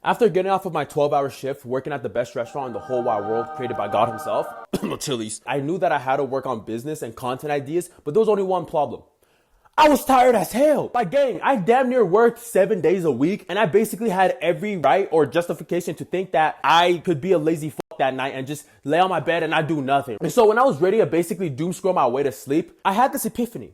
After getting off of my 12-hour shift, working at the best restaurant in the whole wide world created by God himself, Chili's, I knew that I had to work on business and content ideas, but there was only one problem. I was tired as hell. Like, gang, I damn near worked 7 days a week, and I basically had every right or justification to think that I could be a lazy fuck that night and just lay on my bed and not do nothing. And so when I was ready to basically doom scroll my way to sleep, I had this epiphany.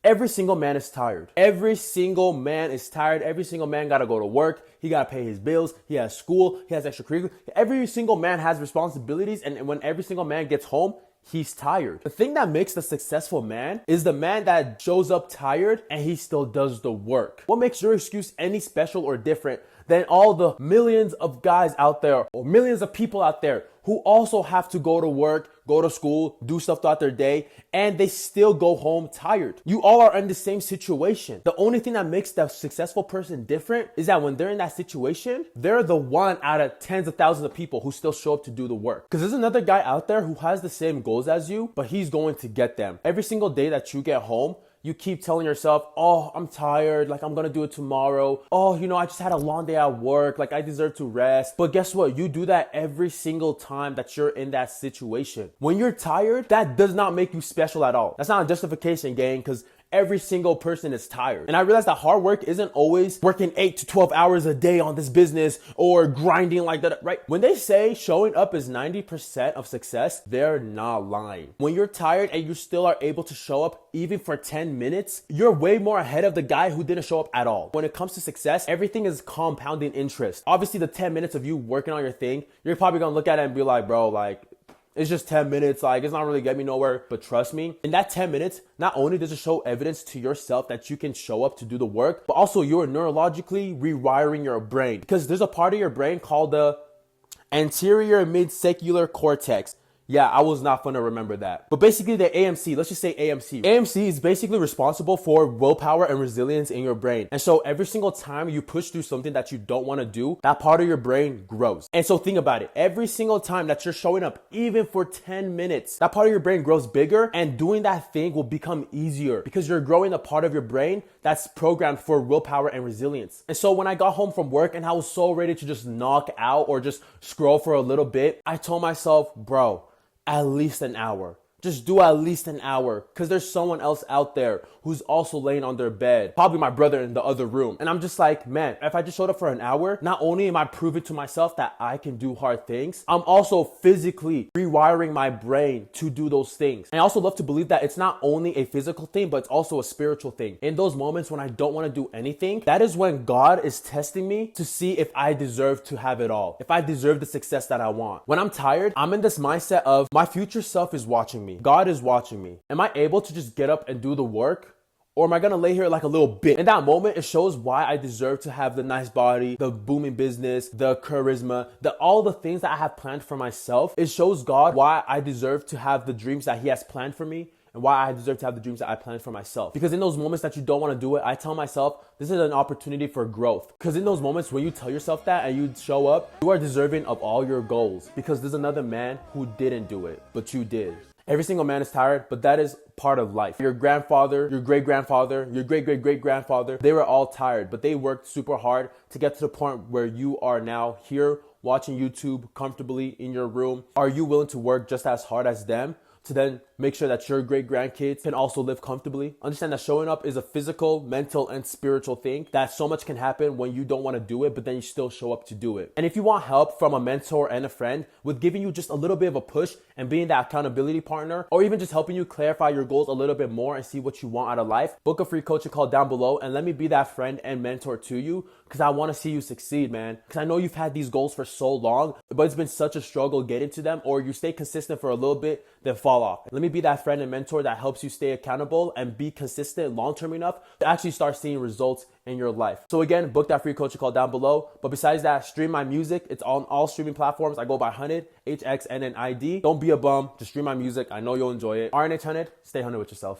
Every single man is tired. Every single man is tired. Every single man got to go to work. He got to pay his bills. He has school. He has extracurriculars. Every single man has responsibilities. And when every single man gets home, he's tired. The thing that makes the successful man is the man that shows up tired and he still does the work. What makes your excuse any special or different than all the millions of guys out there or millions of people out there who also have to go to work, go to school, do stuff throughout their day, and they still go home tired? You all are in the same situation. The only thing that makes the successful person different is that when they're in that situation, they're the one out of tens of thousands of people who still show up to do the work. Because there's another guy out there who has the same goals as you, but he's going to get them. Every single day that you get home, you keep telling yourself, oh, I'm tired, like I'm gonna do it tomorrow. Oh, I just had a long day at work, like I deserve to rest. But guess what? You do that every single time that you're in that situation. When you're tired, that does not make you special at all. That's not a justification, gang, because every single person is tired. And I realized that hard work isn't always working 8 to 12 hours a day on this business or grinding like that, right? When they say showing up is 90% of success, they're not lying. When you're tired and you still are able to show up even for 10 minutes, you're way more ahead of the guy who didn't show up at all. When it comes to success, everything is compounding interest. Obviously, the 10 minutes of you working on your thing, you're probably gonna look at it and be like, bro, like, it's just 10 minutes, like it's not really getting me nowhere. But trust me, in that 10 minutes, not only does it show evidence to yourself that you can show up to do the work, but also you're neurologically rewiring your brain. Because there's a part of your brain called the anterior midsecular cortex. Yeah, I was not gonna remember that. But basically the AMC, let's just say AMC. AMC is basically responsible for willpower and resilience in your brain. And so every single time you push through something that you don't wanna do, that part of your brain grows. And so think about it. Every single time that you're showing up, even for 10 minutes, that part of your brain grows bigger, and doing that thing will become easier because you're growing a part of your brain that's programmed for willpower and resilience. And so when I got home from work and I was so ready to just knock out or just scroll for a little bit, I told myself, bro, at least an hour. Just do at least an hour, because there's someone else out there who's also laying on their bed, probably my brother in the other room. And I'm just like, man, if I just showed up for an hour, not only am I proving to myself that I can do hard things, I'm also physically rewiring my brain to do those things. And I also love to believe that it's not only a physical thing, but it's also a spiritual thing. In those moments when I don't want to do anything, that is when God is testing me to see if I deserve to have it all, if I deserve the success that I want. When I'm tired, I'm in this mindset of my future self is watching me. God is watching me. Am I able to just get up and do the work? Or am I gonna lay here like a little bitch? In that moment, it shows why I deserve to have the nice body, the booming business, the charisma, all the things that I have planned for myself. It shows God why I deserve to have the dreams that He has planned for me, and why I deserve to have the dreams that I planned for myself. Because in those moments that you don't want to do it, I tell myself, this is an opportunity for growth. Because in those moments when you tell yourself that and you show up, you are deserving of all your goals. Because there's another man who didn't do it, but you did. Every single man is tired, but that is part of life. Your grandfather, your great-grandfather, your great-great-great-grandfather, they were all tired, but they worked super hard to get to the point where you are now here watching YouTube comfortably in your room. Are you willing to work just as hard as them to then make sure that your great-grandkids can also live comfortably? Understand that showing up is a physical, mental, and spiritual thing, that so much can happen when you don't want to do it, but then you still show up to do it. And if you want help from a mentor and a friend with giving you just a little bit of a push and being that accountability partner, or even just helping you clarify your goals a little bit more and see what you want out of life, book a free coaching call down below and let me be that friend and mentor to you, because I want to see you succeed, man. Because I know you've had these goals for so long, but it's been such a struggle getting to them, or you stay consistent for a little bit, then fall off. Let me be that friend and mentor that helps you stay accountable and be consistent long-term enough to actually start seeing results in your life. So again, book that free coaching call down below. But besides that, stream my music. It's on all streaming platforms. I go by Hunnid, HXNNID. Don't be a bum. Just stream my music. I know you'll enjoy it. RNH Hunnid, stay Hunnid with yourself.